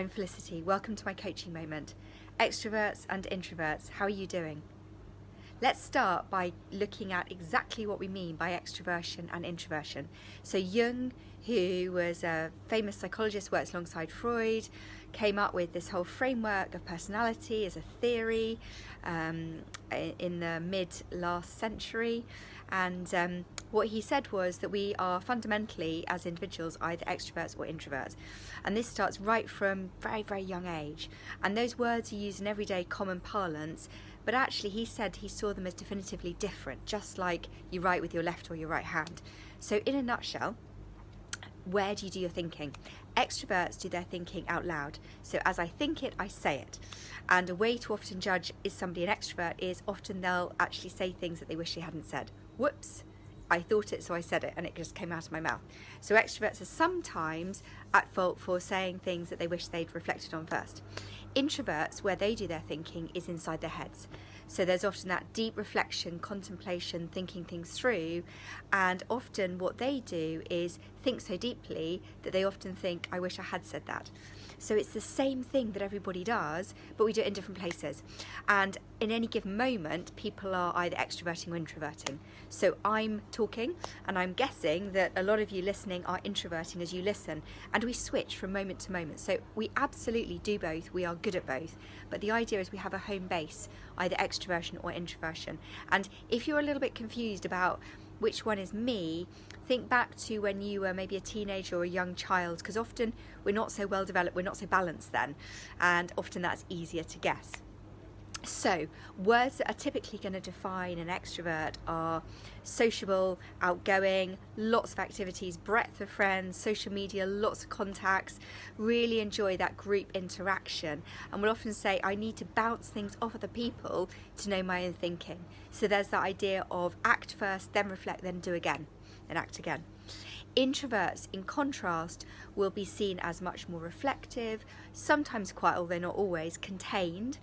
I'm Felicity. Welcome to my coaching moment. Extroverts and introverts, how are you doing? Let's start by looking at exactly what we mean by extroversion and introversion. So Jung, who was a famous psychologist, works alongside Freud, came up with this whole framework of personality as a theory in the mid last century. And what he said was that we are fundamentally, as individuals, either extroverts or introverts. And this starts right from very, very young age. And those words are used in everyday common parlance, but actually he said he saw them as definitively different, just like you write with your left or your right hand. So in a nutshell, where do you do your thinking? Extroverts do their thinking out loud. So as I think it, I say it. And a way to often judge is somebody an extrovert is often they'll actually say things that they wish they hadn't said. Whoops, I thought it, so I said it, and it just came out of my mouth. So extroverts are sometimes at fault for saying things that they wish they'd reflected on first. Introverts, where they do their thinking, is inside their heads. So there's often that deep reflection, contemplation, thinking things through, and often what they do is think so deeply that they often think, I wish I had said that. So it's the same thing that everybody does, but we do it in different places. And in any given moment, people are either extroverting or introverting. So I'm talking, and I'm guessing that a lot of you listening are introverting as you listen, and we switch from moment to moment. So we absolutely do both, we are good at both, but the idea is we have a home base, either extroversion or introversion. And if you're a little bit confused about which one is me, think back to when you were maybe a teenager or a young child, because often we're not so well developed, we're not so balanced then, and often that's easier to guess. So words that are typically going to define an extrovert are sociable, outgoing, lots of activities, breadth of friends, social media, lots of contacts, really enjoy that group interaction, and will often say, I need to bounce things off other people to know my own thinking. So there's that idea of act first, then reflect, then do again, then act again. Introverts, in contrast, will be seen as much more reflective, sometimes quite, although not always, contained,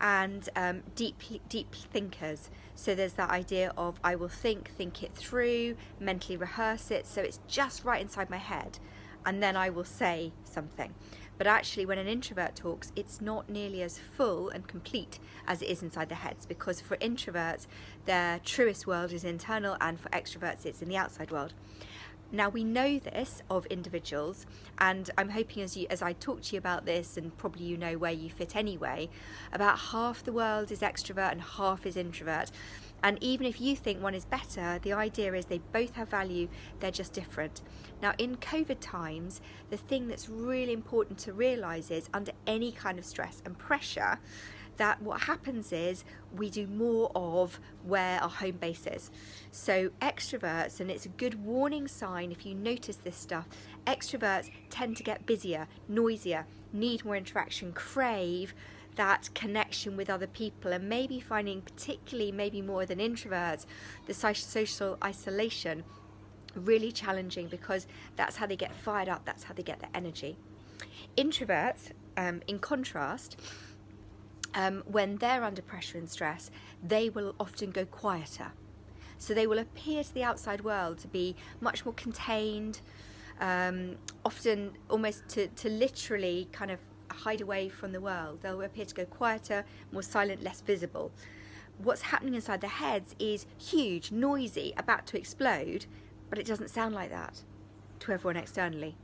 and deep thinkers. So there's that idea of I will think it through, mentally rehearse it, so it's just right inside my head, and then I will say something. But actually when an introvert talks, it's not nearly as full and complete as it is inside their heads, because for introverts their truest world is internal, and for extroverts it's in the outside world. Now we know this of individuals, and I'm hoping as I talk to you about this, and probably you know where you fit anyway, about half the world is extrovert and half is introvert. And even if you think one is better, the idea is they both have value, they're just different. Now in COVID times, the thing that's really important to realise is under any kind of stress and pressure, that what happens is we do more of where our home base is. So extroverts, and it's a good warning sign if you notice this stuff, extroverts tend to get busier, noisier, need more interaction, crave that connection with other people, and maybe finding, particularly maybe more than introverts, the social isolation really challenging, because that's how they get fired up, that's how they get their energy. Introverts, in contrast, when they're under pressure and stress, they will often go quieter. So they will appear to the outside world to be much more contained, often almost to literally kind of hide away from the world. They'll appear to go quieter, more silent, less visible. What's happening inside their heads is huge, noisy, about to explode, but it doesn't sound like that to everyone externally.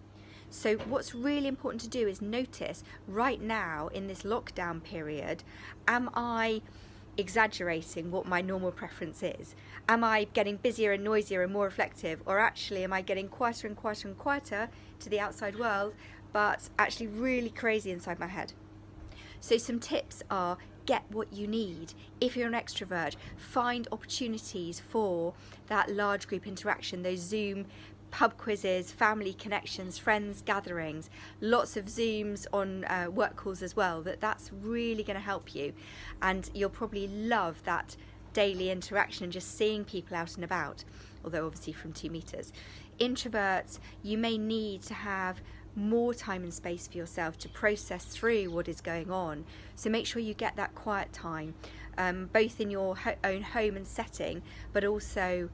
So what's really important to do is notice right now in this lockdown period, am I exaggerating what my normal preference is? Am I getting busier and noisier and more reflective, or actually am I getting quieter and quieter and quieter to the outside world, but actually really crazy inside my head? So some tips are: get what you need. If you're an extrovert, find opportunities for that large group interaction, those Zoom pub quizzes, family connections, friends gatherings, lots of Zooms on work calls as well. That's really going to help you, and you'll probably love that daily interaction and just seeing people out and about, although obviously from 2 meters. Introverts, you may need to have more time and space for yourself to process through what is going on, so make sure you get that quiet time. both in your own home and setting, but also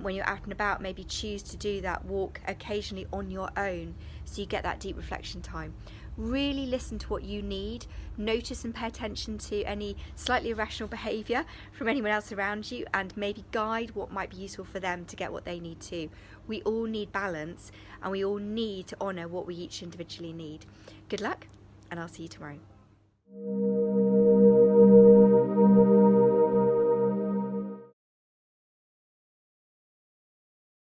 when you're out and about, maybe choose to do that walk occasionally on your own so you get that deep reflection time. Really listen to what you need, notice and pay attention to any slightly irrational behaviour from anyone else around you, and maybe guide what might be useful for them to get what they need too. We all need balance, and we all need to honour what we each individually need. Good luck, and I'll see you tomorrow.